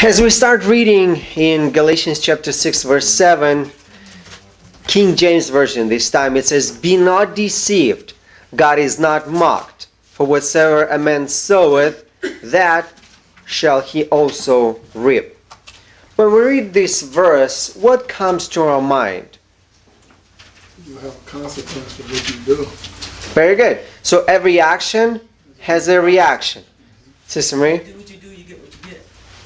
As we start reading in Galatians chapter 6 verse 7, King James Version this time, it says, "Be not deceived, God is not mocked. For whatsoever a man soweth, that shall he also reap." When we read this verse, what comes to our mind? You have a consequence for what you do. Very good. So every action has a reaction. Sister Marie? Do what you do, you get what you get.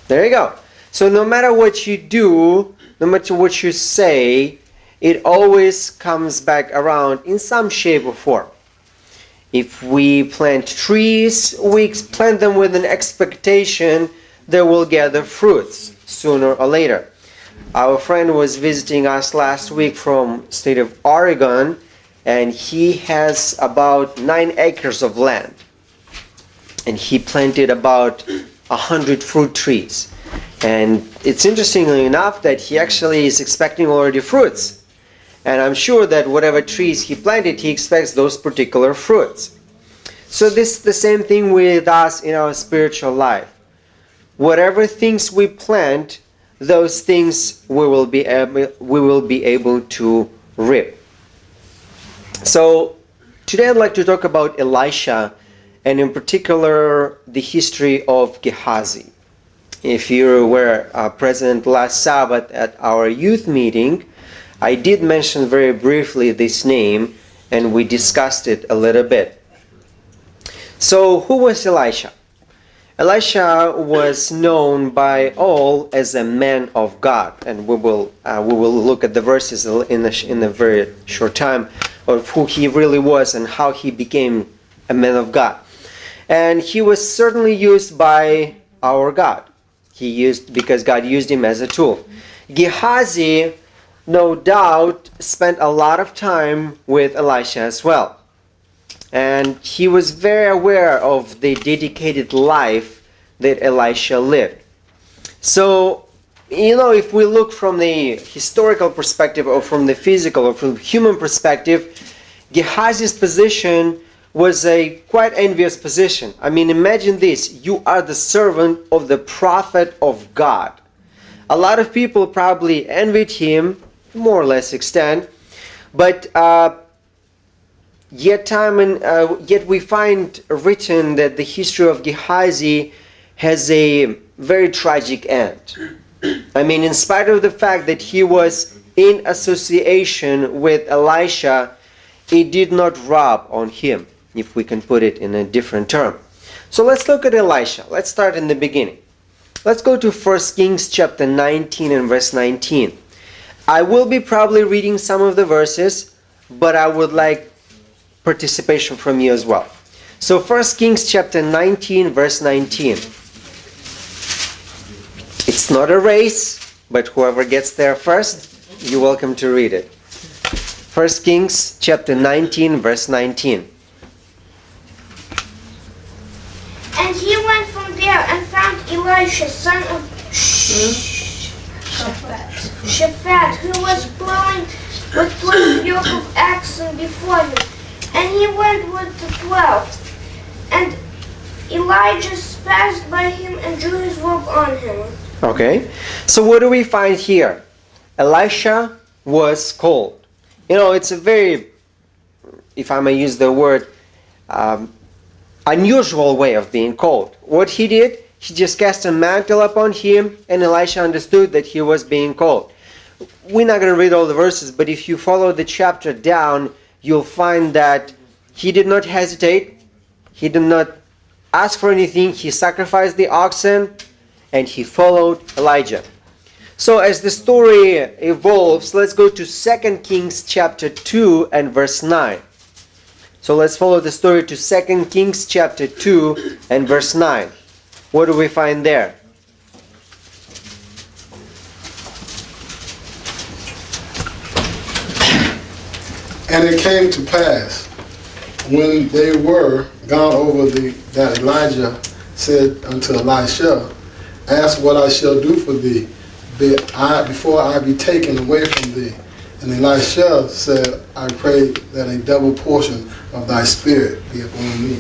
There you go. So no matter what you do, no matter what you say, it always comes back around in some shape or form. If we plant trees, we plant them with an expectation that we'll gather fruits sooner or later. Our friend was visiting us last week from state of Oregon, and he has about 9 acres of land. And he planted about 100 fruit trees. And it's interestingly enough that he actually is expecting already fruits. And I'm sure that whatever trees he planted, he expects those particular fruits. So this is the same thing with us in our spiritual life. Whatever things we plant, those things we will be able to reap. So today I'd like to talk about Elisha, and in particular the history of Gehazi. If you were present last Sabbath at our youth meeting, I did mention very briefly this name, and we discussed it a little bit. So who was Elisha? Elisha was known by all as a man of God, and we will look at the verses in a very short time of who he really was and how he became a man of God. And he was certainly used by our God. Because God used him as a tool. Gehazi, no doubt, spent a lot of time with Elisha as well. And he was very aware of the dedicated life that Elisha lived. So, if we look from the historical perspective or from the physical or from the human perspective, Gehazi's position was a quite envious position. I mean, imagine this. You are the servant of the prophet of God. A lot of people probably envied him, more or less extent, but yet we find written that the history of Gehazi has a very tragic end. I mean, in spite of the fact that he was in association with Elisha, it did not rub on him, if we can put it in a different term. So let's look at Elisha. Let's start in the beginning. Let's go to 1 Kings chapter 19 and verse 19. I will be probably reading some of the verses, but I would like participation from you as well. So 1 Kings chapter 19 verse 19. It's not a race, but whoever gets there first, you're welcome to read it. 1 Kings chapter 19 verse 19. And he went from there and found Elisha, son of Shaphat, who was plowing with 12 yoke of oxen before him. And he went with the 12. And Elijah passed by him and drew his robe on him. Okay, so what do we find here? Elisha was called. It's a very, if I may use the word, unusual way of being called. What he did, he just cast a mantle upon him, and Elisha understood that he was being called. We're not going to read all the verses, but if you follow the chapter down, you'll find that he did not hesitate. He did not ask for anything. He sacrificed the oxen, and he followed Elijah. So as the story evolves, let's go to 2 Kings chapter 2 and verse 9. So let's follow the story to 2 Kings chapter 2 and verse 9. What do we find there? And it came to pass, when they were gone over that Elijah said unto Elisha, Ask what I shall do for thee, before I be taken away from thee. And Elisha said, I pray that a double portion of thy spirit be upon me.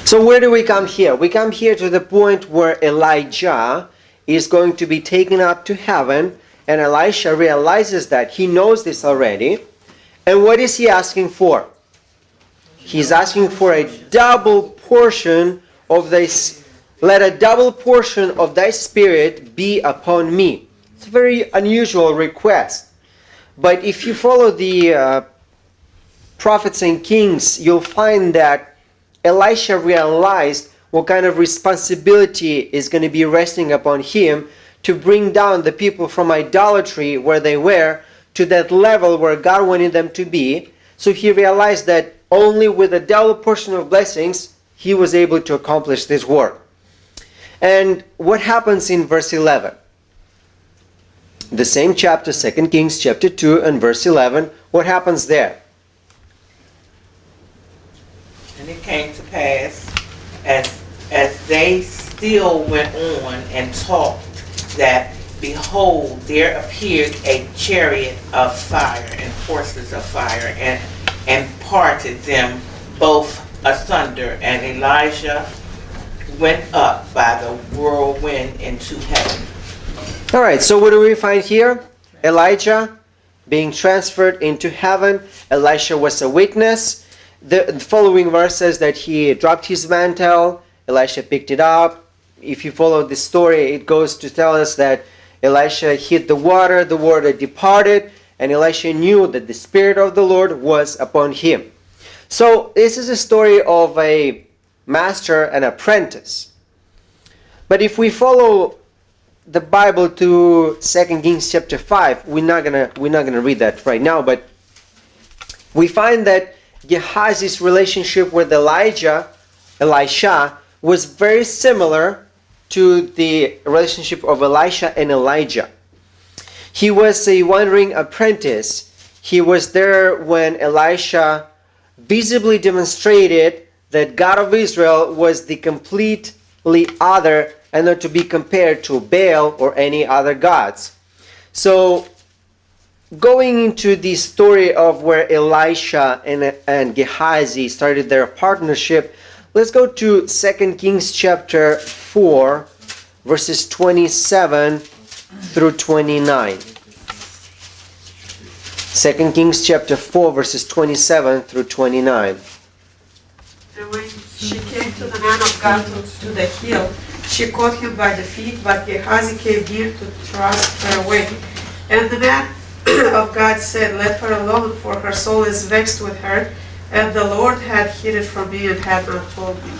So where do we come here? We come here to the point where Elijah is going to be taken up to heaven, and Elisha realizes that. He knows this already. And what is he asking for? He's asking for a double portion of this. Let a double portion of thy spirit be upon me. It's a very unusual request. But if you follow the prophets and kings, you'll find that Elisha realized what kind of responsibility is going to be resting upon him to bring down the people from idolatry where they were to that level where God wanted them to be. So he realized that only with a double portion of blessings he was able to accomplish this work. And what happens in verse 11? The same chapter, 2 Kings chapter 2 and verse 11. What happens there? And it came to pass, as they still went on and talked, that, behold, there appeared a chariot of fire and horses of fire, and parted them both asunder. And Elijah went up by the whirlwind into heaven. All right, so what do we find here? Elijah being transferred into heaven. Elisha was a witness. The following verse says that he dropped his mantle. Elisha picked it up. If you follow the story, it goes to tell us that Elisha hit the water departed, and Elisha knew that the Spirit of the Lord was upon him. So this is a story of a master and apprentice. But if we follow the Bible to 2 Kings chapter 5, we're not gonna read that right now, but we find that Gehazi's relationship with Elisha was very similar to the relationship of Elisha and Elijah. He was a wandering apprentice. He was there when Elisha visibly demonstrated that God of Israel was the completely other and not to be compared to Baal or any other gods. So, going into the story of where Elisha and Gehazi started their partnership, let's go to 2 Kings chapter 4, verses 27 through 29. 2 Kings chapter 4, verses 27 through 29. And when she came to the man of God to the hill, she caught him by the feet, but Gehazi came near to thrust her away. And the man of God said, let her alone, for her soul is vexed with her, and the Lord had hid it from me and had not told me.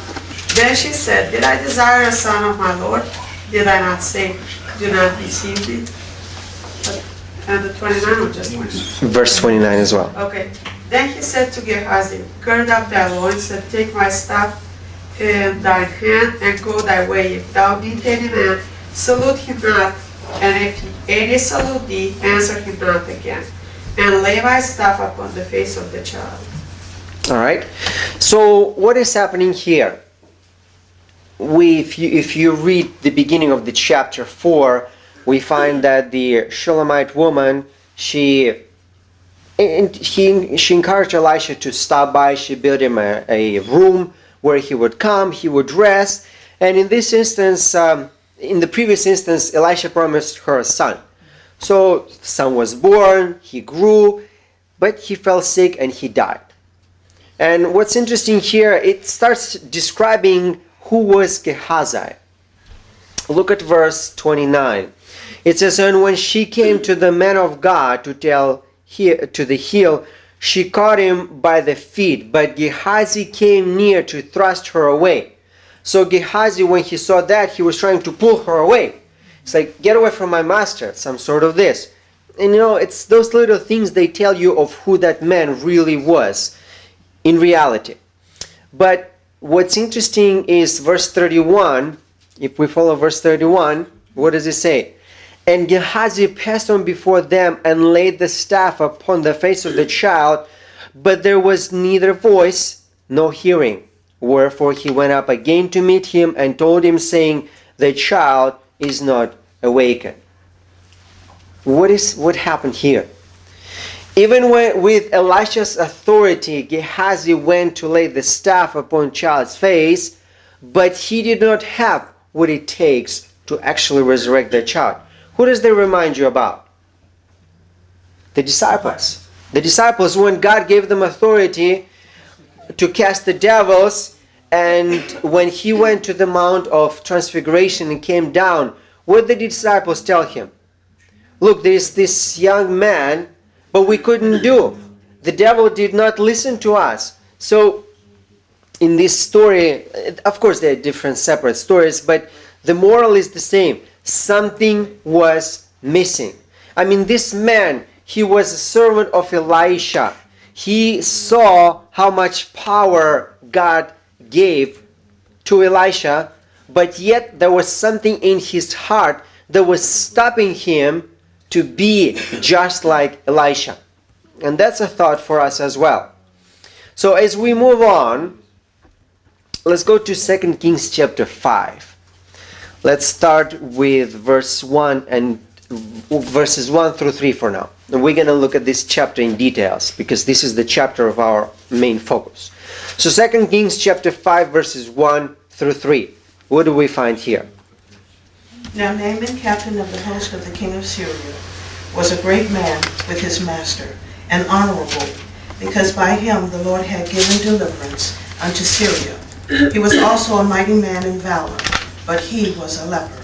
Then she said, did I desire a son of my Lord? Did I not say, do not deceive me? And the 29 or just 29? Verse 29 as well. Okay. Then he said to Gehazi, gird up thy loins and take my staff in thine hand and go thy way. If thou meet any man, salute him not, and if any salute thee, answer him not again. And lay my staff upon the face of the child. All right. So what is happening here? If you read the beginning of the chapter 4, we find that the Shulamite woman, she encouraged Elisha to stop by. She built him a room where he would come, he would rest. And in this instance, in the previous instance, Elisha promised her a son. So the son was born, he grew, but he fell sick and he died. And what's interesting here, it starts describing who was Gehazi. Look at verse 29. It says, and when she came to the man of God to the hill, she caught him by the feet, but Gehazi came near to thrust her away. So Gehazi, when he saw that, he was trying to pull her away. It's like, get away from my master, some sort of this. And it's those little things they tell you of who that man really was in reality. But what's interesting is verse 31. If we follow verse 31, what does it say? And Gehazi passed on before them and laid the staff upon the face of the child, but there was neither voice nor hearing. Wherefore he went up again to meet him and told him, saying, the child is not awakened. What happened here? Even with Elisha's authority, Gehazi went to lay the staff upon the child's face, but he did not have what it takes to actually resurrect their child. Who does they remind you about? The disciples. The disciples, when God gave them authority to cast the devils, and when he went to the Mount of Transfiguration and came down, what did the disciples tell him? Look, there's this young man, but we couldn't do. The devil did not listen to us. So, in this story, of course there are different separate stories, but the moral is the same. Something was missing. I mean, this man, he was a servant of Elisha. He saw how much power God gave to Elisha, but yet there was something in his heart that was stopping him to be just like Elisha. And that's a thought for us as well. So as we move on, let's go to 2 Kings chapter 5. Let's start with verses 1 through 3 for now. And we're going to look at this chapter in details because this is the chapter of our main focus. So 2 Kings chapter 5 verses 1 through 3. What do we find here? Now Naaman, captain of the host of the king of Syria, was a great man with his master, and honorable, because by him the Lord had given deliverance unto Syria. He was also a mighty man in valor, but he was a leper.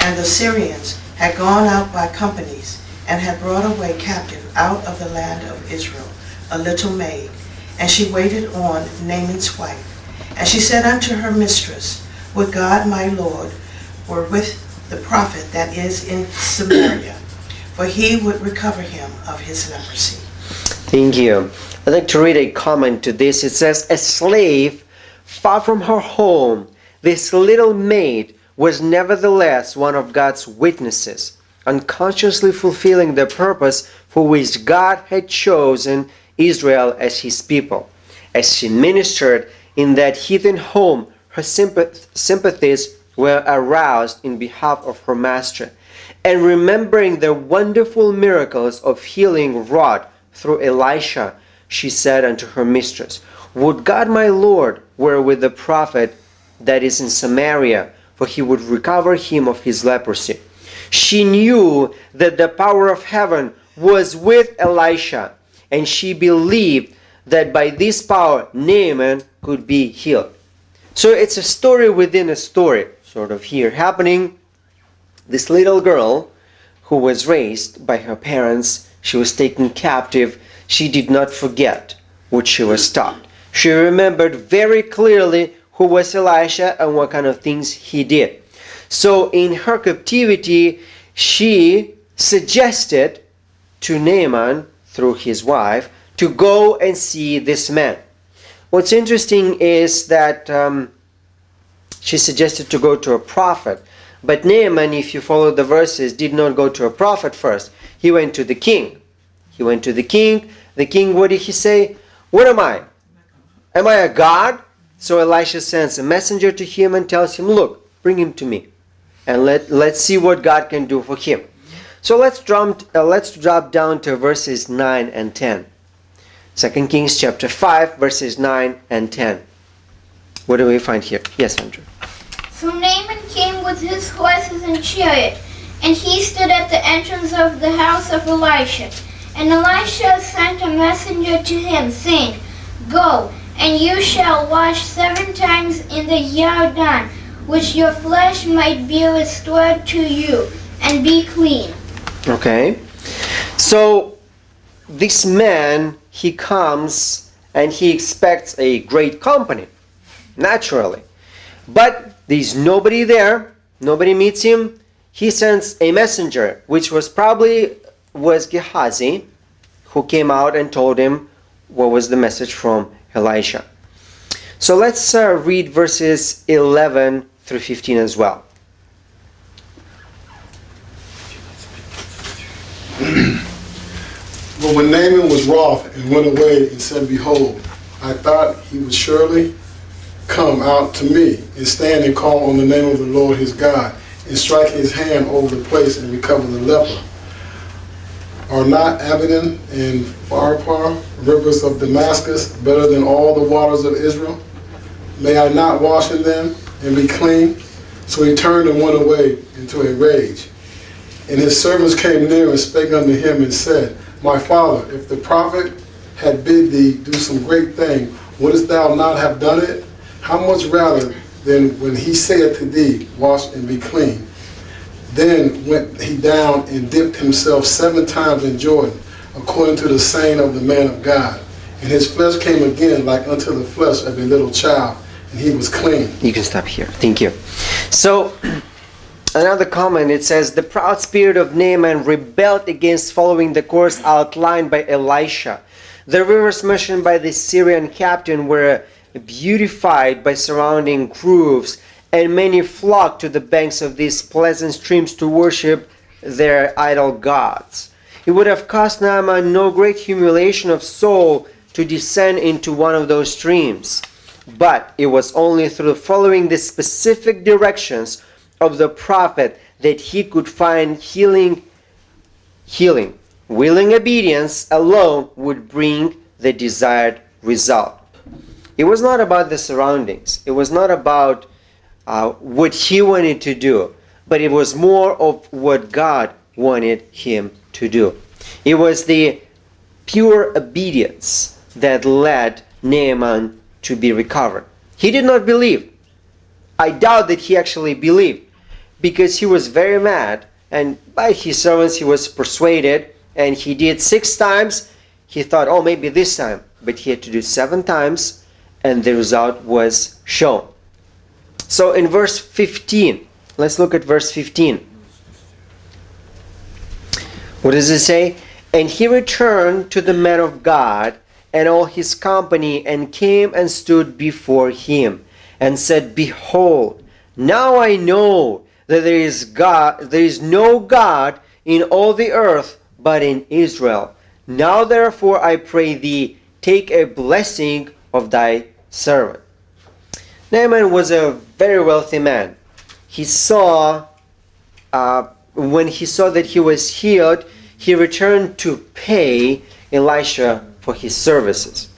And the Syrians had gone out by companies, and had brought away captive out of the land of Israel a little maid, and she waited on Naaman's wife. And she said unto her mistress, Would God my Lord were with the prophet that is in Samaria, for he would recover him of his leprosy. Thank you. I'd like to read a comment to this. It says, a slave far from her home, this little maid was nevertheless one of God's witnesses, unconsciously fulfilling the purpose for which God had chosen Israel as his people. As she ministered in that heathen home, her sympathies were aroused in behalf of her master. And remembering the wonderful miracles of healing wrought through Elisha, she said unto her mistress, Would God my Lord were with the prophet that is in Samaria, for he would recover him of his leprosy. She knew that the power of heaven was with Elisha, and she believed that by this power Naaman could be healed. So it's a story within a story, sort of here happening. This little girl who was raised by her parents, she was taken captive. She did not forget what she was taught. She remembered very clearly who was Elisha and what kind of things he did. So in her captivity, she suggested to Naaman, through his wife, to go and see this man. What's interesting is that she suggested to go to a prophet. But Naaman, if you follow the verses, did not go to a prophet first. He went to the king. He went to the king. The king, what did he say? What am I? Am I a god? So Elisha sends a messenger to him and tells him, look, bring him to me. And let's see what God can do for him. So let's drop down to verses 9 and 10. 2 Kings chapter 5, verses 9 and 10. What do we find here? Yes, Andrew. So Naaman came with his horses and chariot, and he stood at the entrance of the house of Elisha. And Elisha sent a messenger to him, saying, Go, and you shall wash 7 times in the Jordan, which your flesh might be restored to you, and be clean. Okay. So this man, he comes and he expects a great company, naturally. But there's nobody there. Nobody meets him. He sends a messenger, which was Gehazi, who came out and told him what was the message from Elisha. So let's read verses 11 through 15 as well. But when Naaman was wroth and went away and said, Behold, I thought he would surely come out to me and stand and call on the name of the Lord his God and strike his hand over the place and recover the leper. Are not Abaddon and Pharpar, rivers of Damascus, better than all the waters of Israel? May I not wash in them and be clean? So he turned and went away into a rage. And his servants came near and spake unto him and said, My father, if the prophet had bid thee do some great thing, wouldest thou not have done it? How much rather than when he said to thee, Wash and be clean? Then went he down and dipped himself 7 times in Jordan, according to the saying of the man of God. And his flesh came again like unto the flesh of a little child, and he was clean. You can stop here. Thank you. So, another comment, it says, the proud spirit of Naaman rebelled against following the course outlined by Elisha. The rivers mentioned by the Syrian captain were beautified by surrounding groves, and many flocked to the banks of these pleasant streams to worship their idol gods. It would have cost Naaman no great humiliation of soul to descend into one of those streams, but it was only through following the specific directions of the prophet that he could find healing. Willing obedience alone would bring the desired result. It was not about the surroundings. It was not about what he wanted to do, but it was more of what God wanted him to do. It was the pure obedience that led Naaman to be recovered. He did not believe. I doubt that he actually believed, because he was very mad, and by his servants he was persuaded, and he did 6 times. He thought, oh, maybe this time, but he had to do 7 times, and the result was shown. So in verse 15, let's look at verse 15. What does it say? And he returned to the man of God and all his company, and came and stood before him, and said, Behold, now I know that there is no God in all the earth but in Israel. Now therefore I pray thee, take a blessing of thy servant. Naaman was a very wealthy man. He saw, when he saw that he was healed, he returned to pay Elisha for his services.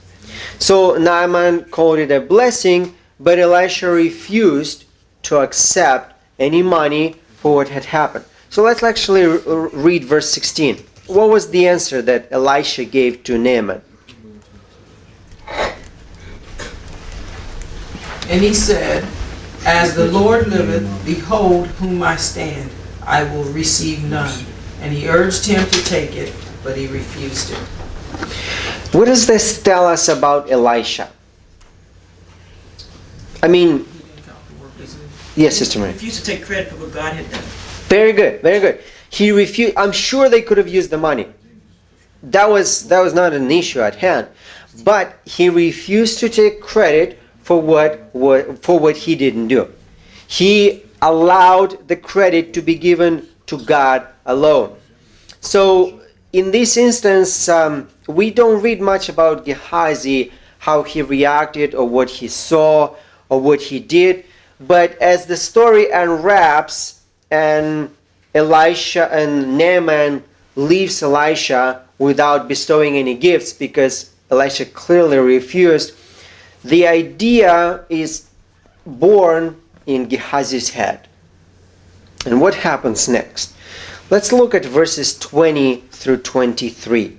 So Naaman called it a blessing, but Elisha refused to accept any money for what had happened. So let's actually read verse 16. What was the answer that Elisha gave to Naaman? And he said, As the Lord liveth, behold whom I stand, I will receive none. And he urged him to take it, but he refused it. What does this tell us about Elisha? I mean, yes, Sister Mary. He refused to take credit for what God had done. Very good, very good. He refused. I'm sure they could have used the money. That was not an issue at hand. But he refused to take credit for what he didn't do. He allowed the credit to be given to God alone. So in this instance, we don't read much about Gehazi, how he reacted or what he saw or what he did. But as the story unwraps and Elisha and Naaman leaves Elisha without bestowing any gifts because Elisha clearly refused, the idea is born in Gehazi's head. And what happens next? Let's look at verses 20 through 23.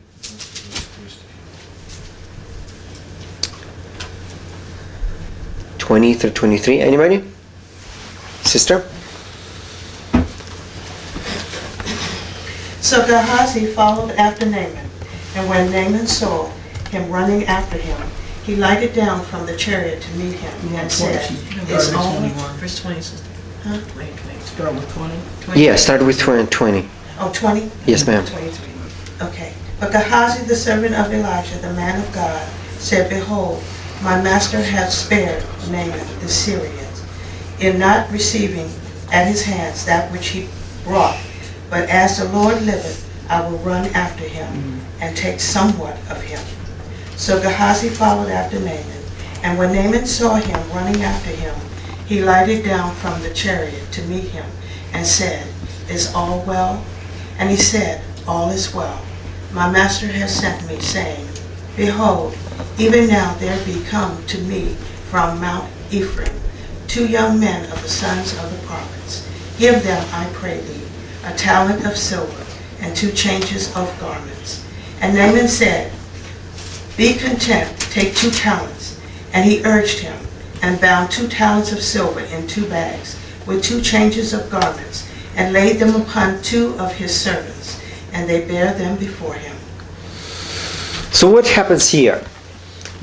Anybody? Sister? So Gehazi followed after Naaman, and when Naaman saw him running after him, he lighted down from the chariot to meet him and said, "Is all verse 20, sister? Huh? Start with 20. Yeah, start with 20. Oh, 20? Yes, ma'am. 23. Okay. But Gehazi, the servant of Elijah, the man of God, said, Behold, my master hath spared Naaman the Syrian, in not receiving at his hands that which he brought. But as the Lord liveth, I will run after him, and take somewhat of him. So Gehazi followed after Naaman, and when Naaman saw him running after him, he lighted down from the chariot to meet him, and said, Is all well? And he said, All is well. My master has sent me, saying, Behold, even now there be come to me from Mount Ephraim 2 young men of the sons of the prophets. Give them, I pray thee, a talent of silver and 2 changes of garments. And Naaman said, Be content, take 2 talents. And he urged him, and bound 2 talents of silver in 2 bags, with 2 changes of garments, and laid them upon 2 of his servants, and they bare them before him. So what happens here?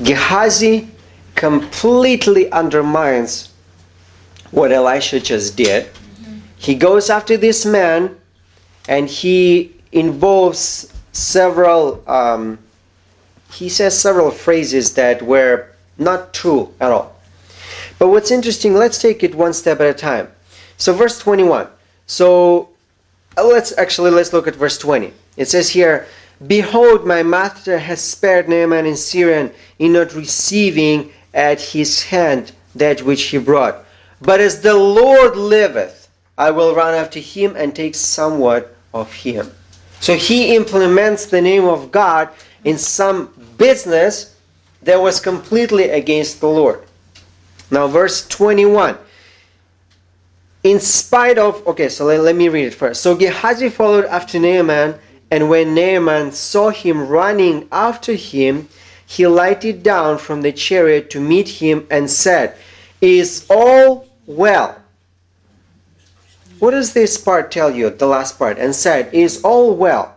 Gehazi completely undermines what Elisha just did. He goes after this man, and he involves several, he says several phrases that were not true at all. But what's interesting, let's take it one step at a time. So verse 21. So let's look at verse 20. It says here, Behold, my master has spared Naaman in Syria in not receiving at his hand that which he brought. But as the Lord liveth, I will run after him and take somewhat of him. So he implements the name of God in some business that was completely against the Lord. Now verse 21. In spite of, okay, so let me read it first. So Gehazi followed after Naaman, and when Naaman saw him running after him, he lighted down from the chariot to meet him and said, Is all well? What does this part tell you, the last part? And said, Is all well?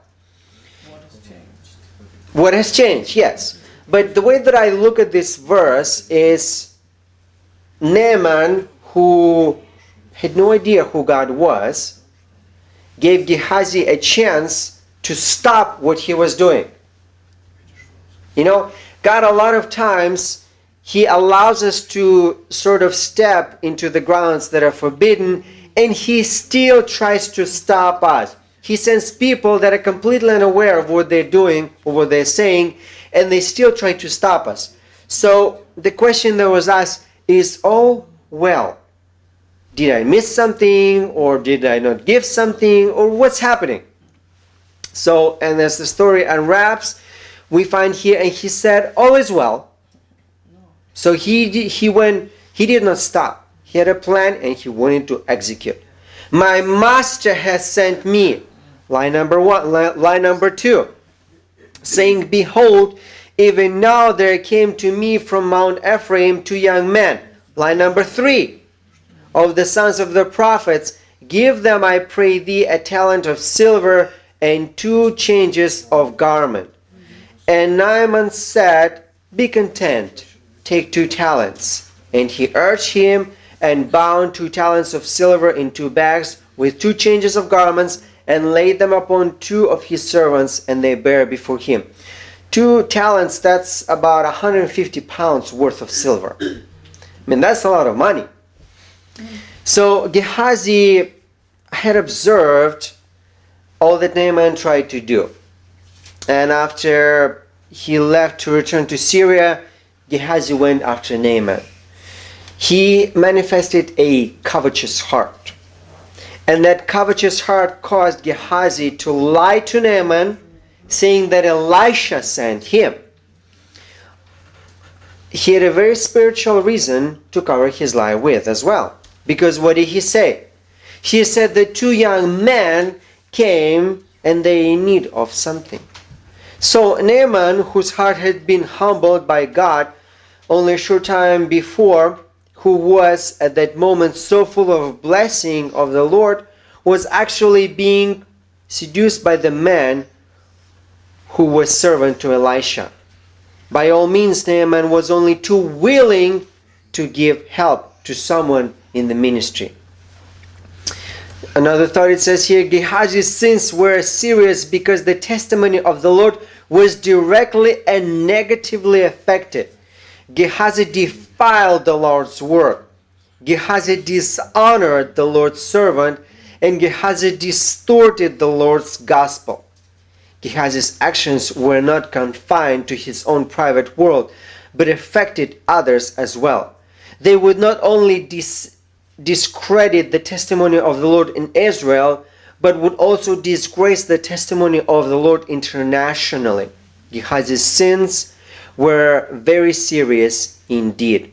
What has changed? Yes. But the way that I look at this verse is Naaman, who had no idea who God was, gave Gehazi a chance to stop what he was doing. You know, God a lot of times, He allows us to sort of step into the grounds that are forbidden, and He still tries to stop us. He sends people that are completely unaware of what they're doing or what they're saying, and they still try to stop us. So the question that was asked, is all well? Did I miss something, or did I not give something, or what's happening? So, and as the story unwraps, we find here, and he said, all is well. So he did not stop. He had a plan, and he wanted to execute. My master has sent me, line number 1, line number 2, saying, Behold, even now there came to me from Mount Ephraim 2 young men. Line number 3, of the sons of the prophets, give them, I pray thee, a talent of silver and 2 changes of garment. And Naaman said, Be content, take 2 talents. And he urged him, and bound 2 talents of silver in 2 bags with 2 changes of garments, and laid them upon 2 of his servants, and they bare before him. 2 talents, that's about 150 pounds worth of silver. I mean, that's a lot of money. So Gehazi had observed all that Naaman tried to do. And after he left to return to Syria, Gehazi went after Naaman. He manifested a covetous heart. And that covetous heart caused Gehazi to lie to Naaman, saying that Elisha sent him. He had a very spiritual reason to cover his lie with as well. Because what did he say? He said that 2 young men came and they in need of something. So Naaman, whose heart had been humbled by God only a short time before, who was at that moment so full of blessing of the Lord, was actually being seduced by the man who was servant to Elisha. By all means, Naaman was only too willing to give help to someone in the ministry. Another thought, it says here, Gehazi's sins were serious because the testimony of the Lord was directly and negatively affected. Gehazi defiled the Lord's work. Gehazi dishonored the Lord's servant, and Gehazi distorted the Lord's gospel. Gehazi's actions were not confined to his own private world, but affected others as well. They would not only discredit the testimony of the Lord in Israel, but would also disgrace the testimony of the Lord internationally. Gehazi's sins were very serious indeed.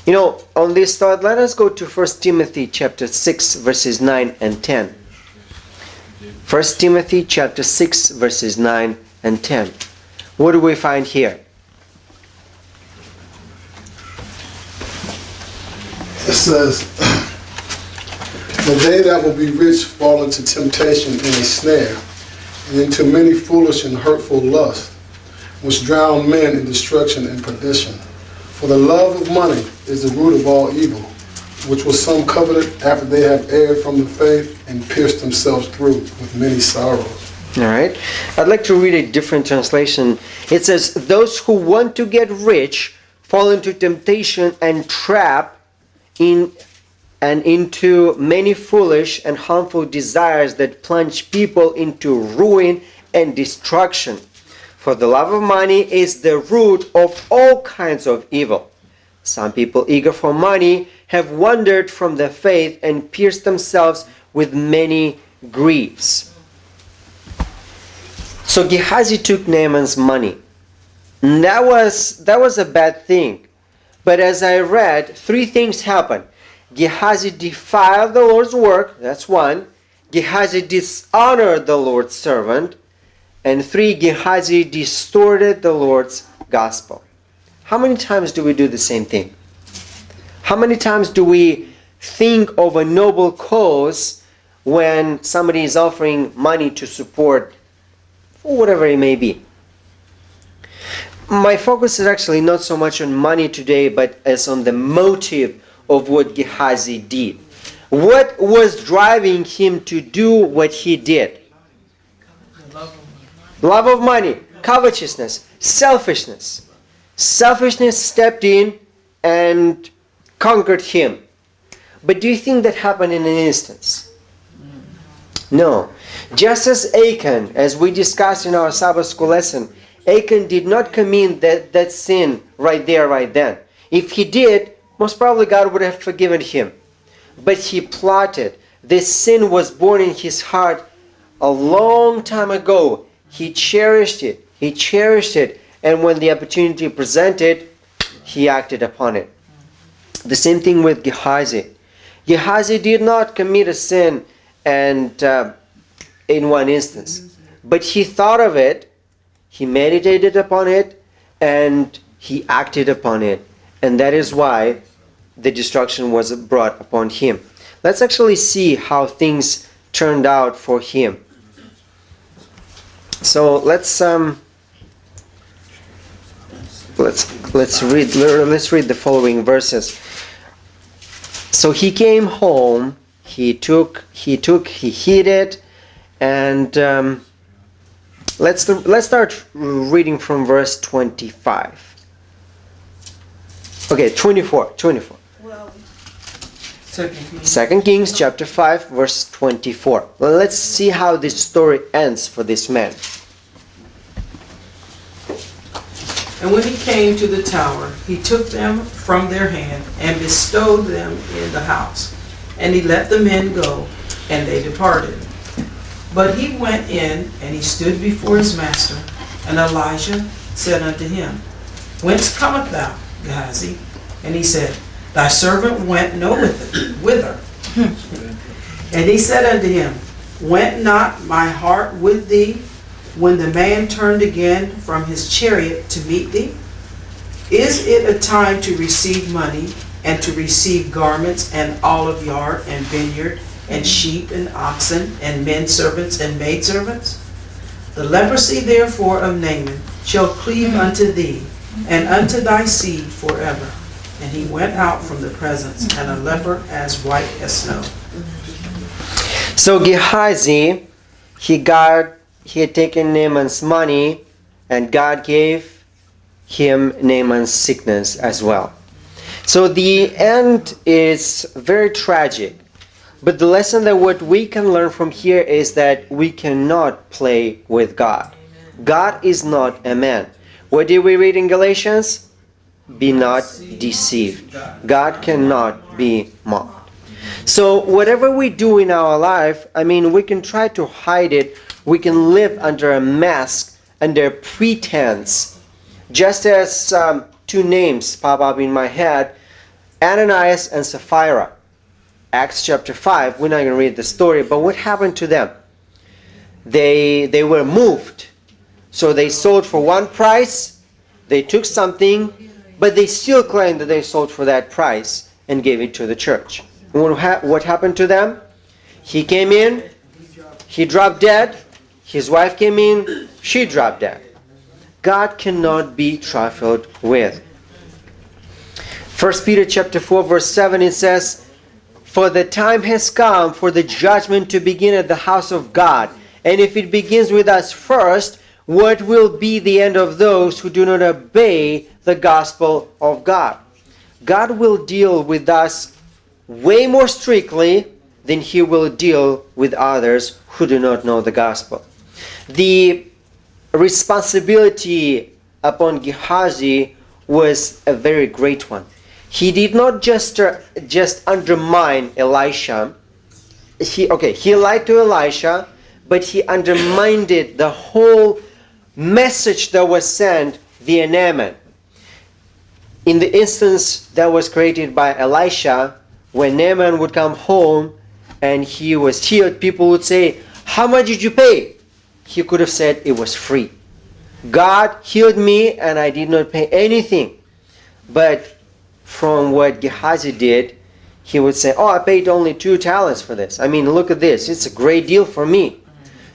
You know, on this thought, let us go to 1 Timothy chapter 6, verses 9 and 10. 1 Timothy chapter 6, verses 9 and 10. What do we find here? It says, "But they that will be rich fall into temptation and a snare, and into many foolish and hurtful lusts, which drown men in destruction and perdition. For the love of money is the root of all evil, which was some coveted after they have erred from the faith and pierced themselves through with many sorrows." All right. I'd like to read a different translation. It says, "Those who want to get rich fall into temptation and trap into many foolish and harmful desires that plunge people into ruin and destruction. For the love of money is the root of all kinds of evil. Some people eager for money have wandered from the faith and pierced themselves with many griefs." So Gehazi took Naaman's money. And that was a bad thing. But as I read, three things happened. Gehazi defiled the Lord's work, that's one. Gehazi dishonored the Lord's servant. And three, Gehazi distorted the Lord's gospel. How many times do we do the same thing? How many times do we think of a noble cause when somebody is offering money to support whatever it may be? My focus is actually not so much on money today, but as on the motive of what Gehazi did. What was driving him to do what he did? Love of money, covetousness, selfishness. Selfishness stepped in and conquered him. But do you think that happened in an instance? No. Just as Achan, as we discussed in our Sabbath school lesson, Achan did not commit that sin right there, right then. If he did, most probably God would have forgiven him. But he plotted. This sin was born in his heart a long time ago. He cherished it. He cherished it. And when the opportunity presented, he acted upon it. The same thing with Gehazi. Gehazi did not commit a sin and in one instance. But he thought of it, he meditated upon it, and he acted upon it. And that is why the destruction was brought upon him. Let's actually see how things turned out for him. So let's read the following verses. So he came home, he hid it, and let's start reading from verse 25. Okay, 24. 2 Kings chapter 5 verse 24. Well, let's see how this story ends for this man. And when he came to the tower, he took them from their hand and bestowed them in the house. And he let the men go, and they departed. But he went in, and he stood before his master. And Elijah said unto him, Whence cometh thou, Gehazi? And he said, Thy servant went no whither. And he said unto him, Went not my heart with thee when the man turned again from his chariot to meet thee? Is it a time to receive money, and to receive garments, and olive yard, and vineyard, and sheep, and oxen, and men servants, and maidservants? The leprosy therefore of Naaman shall cleave unto thee, and unto thy seed forever. And he went out from the presence, and a leper as white as snow. So Gehazi, he had taken Naaman's money, and God gave him Naaman's sickness as well. So the end is very tragic. But the lesson that what we can learn from here is that we cannot play with God. God is not a man. What did we read in Galatians? Be not deceived. God cannot be mocked. So whatever we do in our life, we can try to hide it. We can live under a mask, under pretense. Just as two names pop up in my head, Ananias and Sapphira. Acts chapter 5. We're not going to read the story, but what happened to them? They were moved. So they sold for one price, they took something, but they still claimed that they sold for that price and gave it to the church. And what happened to them? He came in, he dropped dead. His wife came in, she dropped dead. God cannot be trifled with. 1 Peter chapter 4 verse 7, it says, "For the time has come for the judgment to begin at the house of God. And if it begins with us first, what will be the end of those who do not obey the gospel of God?" God will deal with us way more strictly than He will deal with others who do not know the gospel. The responsibility upon Gehazi was a very great one. He did not just undermine Elisha. He lied to Elisha, but he undermined the whole message that was sent via Naaman. In the instance that was created by Elisha, when Naaman would come home and he was healed, people would say, "How much did you pay?" He could have said it was free. God healed me and I did not pay anything. But from what Gehazi did, he would say, "Oh, I paid only 2 talents for this. I mean, look at this. It's a great deal for me."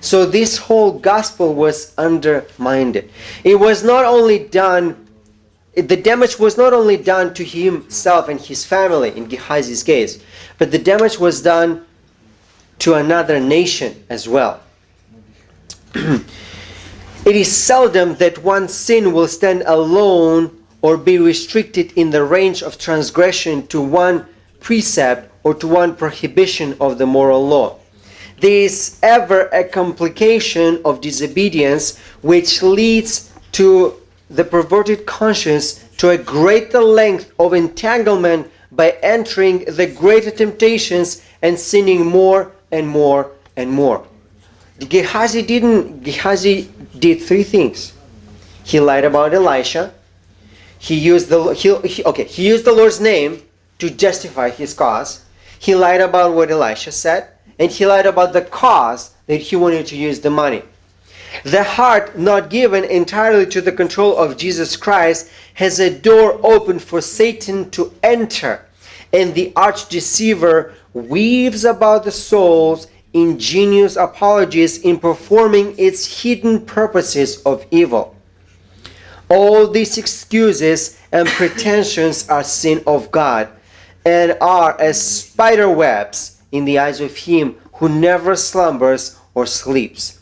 So this whole gospel was undermined. It was not only done, the damage was not only done to himself and his family in Gehazi's case, but the damage was done to another nation as well. It is seldom that one sin will stand alone or be restricted in the range of transgression to one precept or to one prohibition of the moral law. There is ever a complication of disobedience which leads to the perverted conscience to a greater length of entanglement by entering the greater temptations and sinning more and more and more. Gehazi did 3 things. He lied about Elisha. He used the Lord's name to justify his cause. He lied about what Elisha said, and he lied about the cause that he wanted to use the money. The heart not given entirely to the control of Jesus Christ has a door open for Satan to enter, and the arch deceiver weaves about the soul's ingenious apologies in performing its hidden purposes of evil. All these excuses and pretensions are sin of God and are as spider webs in the eyes of him who never slumbers or sleeps.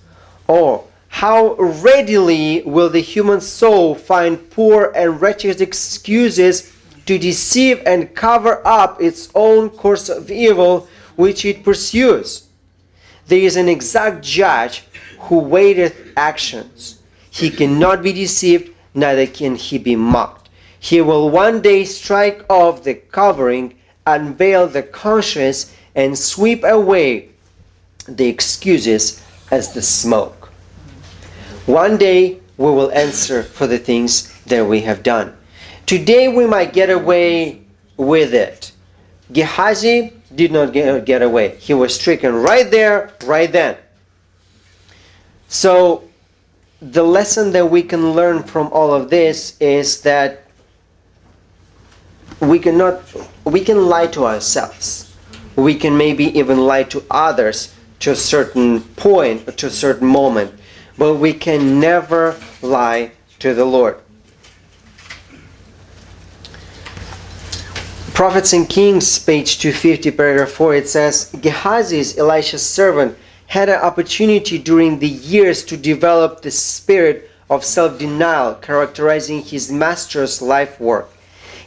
Oh, how readily will the human soul find poor and wretched excuses to deceive and cover up its own course of evil which it pursues. There is an exact judge who weighteth actions. He cannot be deceived, neither can he be mocked. He will one day strike off the covering, unveil the conscience, and sweep away the excuses as the smoke. One day we will answer for the things that we have done. Today we might get away with it. Gehazi did not get away. He was stricken right there, right then. So the lesson that we can learn from all of this is that we can lie to ourselves. We can maybe even lie to others to a certain point or to a certain moment, but we can never lie to the Lord. Prophets and Kings, page 250, paragraph 4, it says, Gehazi, Elisha's servant, had an opportunity during the years to develop the spirit of self-denial characterizing his master's life work.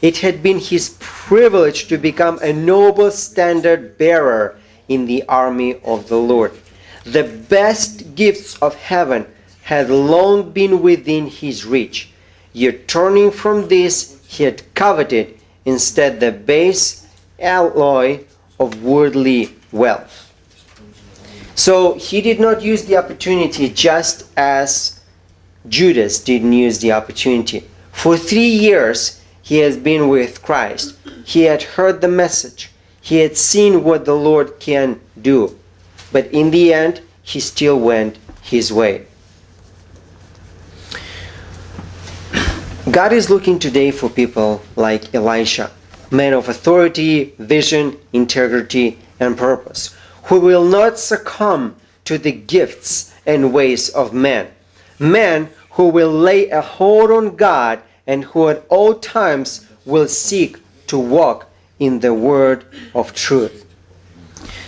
It had been his privilege to become a noble standard bearer in the army of the Lord. The best gifts of heaven had long been within his reach. Yet turning from this, he had coveted instead the base alloy of worldly wealth. So he did not use the opportunity just as Judas didn't use the opportunity. For 3 years, he has been with Christ. He had heard the message. He had seen what the Lord can do. But in the end, he still went his way. God is looking today for people like Elisha, men of authority, vision, integrity, and purpose, who will not succumb to the gifts and ways of men. Men who will lay a hold on God and who at all times will seek to walk in the word of truth.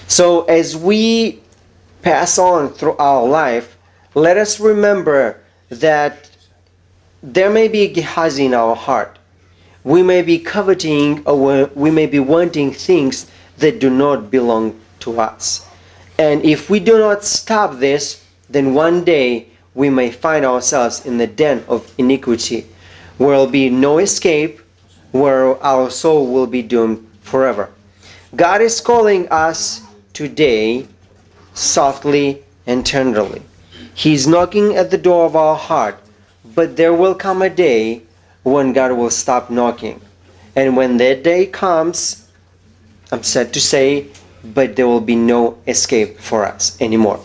So as we pass on through our life, let us remember that there may be a Gehazi in our heart. We may be coveting or we may be wanting things that do not belong to us. And if we do not stop this, then one day we may find ourselves in the den of iniquity, where there will be no escape, where our soul will be doomed forever. God is calling us today softly and tenderly. He's knocking at the door of our heart, but there will come a day when God will stop knocking. And when that day comes, I'm sad to say, but there will be no escape for us anymore.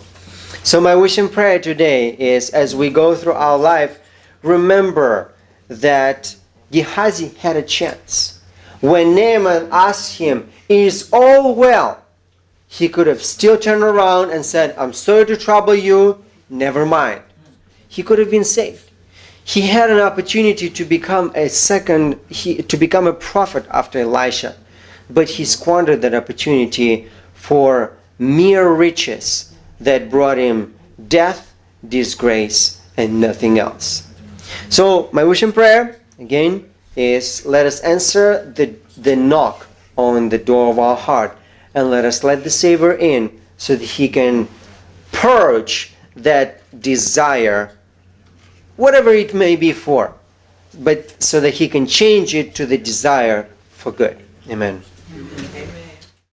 So my wish and prayer today is, as we go through our life, remember that Gehazi had a chance. When Naaman asked him, "Is all well?" he could have still turned around and said, "I'm sorry to trouble you, never mind." He could have been saved. He had an opportunity to become a prophet after Elisha, but he squandered that opportunity for mere riches that brought him death, disgrace, and nothing else. So my wish and prayer, again, is let us answer the knock on the door of our heart, and let us let the Savior in so that he can purge that desire, whatever it may be for, but so that he can change it to the desire for good. Amen.